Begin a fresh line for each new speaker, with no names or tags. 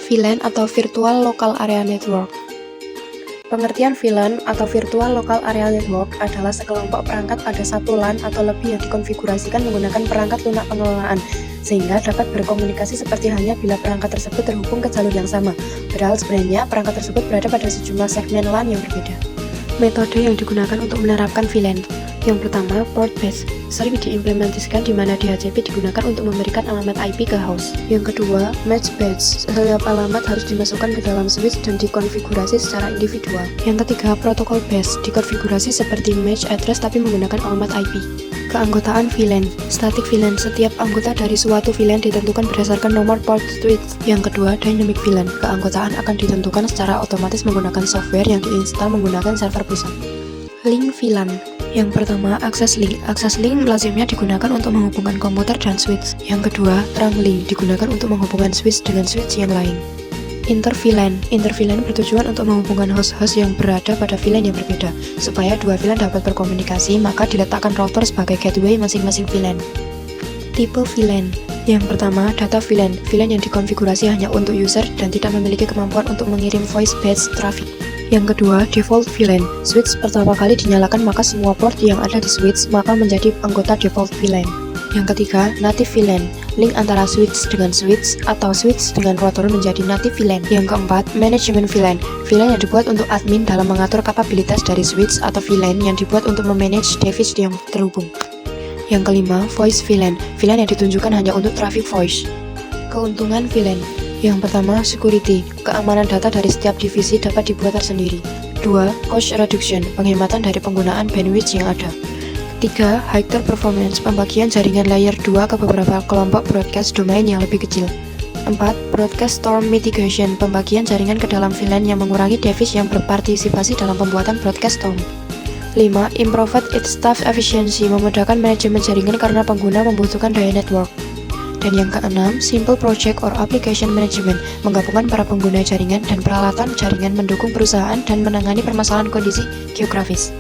VLAN atau Virtual Local Area Network. Pengertian VLAN atau Virtual Local Area Network adalah sekelompok perangkat pada satu LAN atau lebih yang dikonfigurasikan menggunakan perangkat lunak pengelolaan, sehingga dapat berkomunikasi seperti halnya bila perangkat tersebut terhubung ke jalur yang sama, padahal sebenarnya perangkat tersebut berada pada sejumlah segmen LAN yang berbeda. Metode yang digunakan untuk menerapkan VLAN. Yang pertama, port based, sering diimplementasikan di mana DHCP digunakan untuk memberikan alamat IP ke host. Yang kedua, match based, setiap alamat harus dimasukkan ke dalam switch dan dikonfigurasi secara individual. Yang ketiga, protocol based, dikonfigurasi seperti match address tapi menggunakan alamat IP. Keanggotaan VLAN, static VLAN, setiap anggota dari suatu VLAN ditentukan berdasarkan nomor port switch. Yang kedua, dynamic VLAN, keanggotaan akan ditentukan secara otomatis menggunakan software yang diinstal menggunakan server pusat. Link VLAN. Yang pertama, akses link. Akses link lazimnya digunakan untuk menghubungkan komputer dan switch. Yang kedua, trunk link digunakan untuk menghubungkan switch dengan switch yang lain. Inter-VLAN. Inter-VLAN bertujuan untuk menghubungkan host-host yang berada pada VLAN yang berbeda. Supaya dua VLAN dapat berkomunikasi, maka diletakkan router sebagai gateway masing-masing VLAN. Tipe VLAN. Yang pertama, data VLAN. VLAN yang dikonfigurasi hanya untuk user dan tidak memiliki kemampuan untuk mengirim voice-based traffic. Yang kedua, default VLAN. Switch pertama kali dinyalakan maka semua port yang ada di switch maka menjadi anggota default VLAN. Yang ketiga, native VLAN. Link antara switch dengan switch atau switch dengan router menjadi native VLAN. Yang keempat, management VLAN. VLAN yang dibuat untuk admin dalam mengatur kapabilitas dari switch atau VLAN yang dibuat untuk memanage device yang terhubung. Yang kelima, voice VLAN. VLAN yang ditunjukkan hanya untuk traffic voice. Keuntungan VLAN. Yang pertama, security. Keamanan data dari setiap divisi dapat dibuat tersendiri. 2. Cost reduction. Penghematan dari penggunaan bandwidth yang ada. 3. Higher performance. Pembagian jaringan layer 2 ke beberapa kelompok broadcast domain yang lebih kecil. 4. Broadcast storm mitigation. Pembagian jaringan ke dalam VLAN yang mengurangi device yang berpartisipasi dalam pembuatan broadcast storm. 5. Improved its staff efficiency. Memudahkan manajemen jaringan karena pengguna membutuhkan daya network. Dan yang keenam, Simple Project or Application Management, menggabungkan para pengguna jaringan dan peralatan jaringan mendukung perusahaan dan menangani permasalahan kondisi geografis.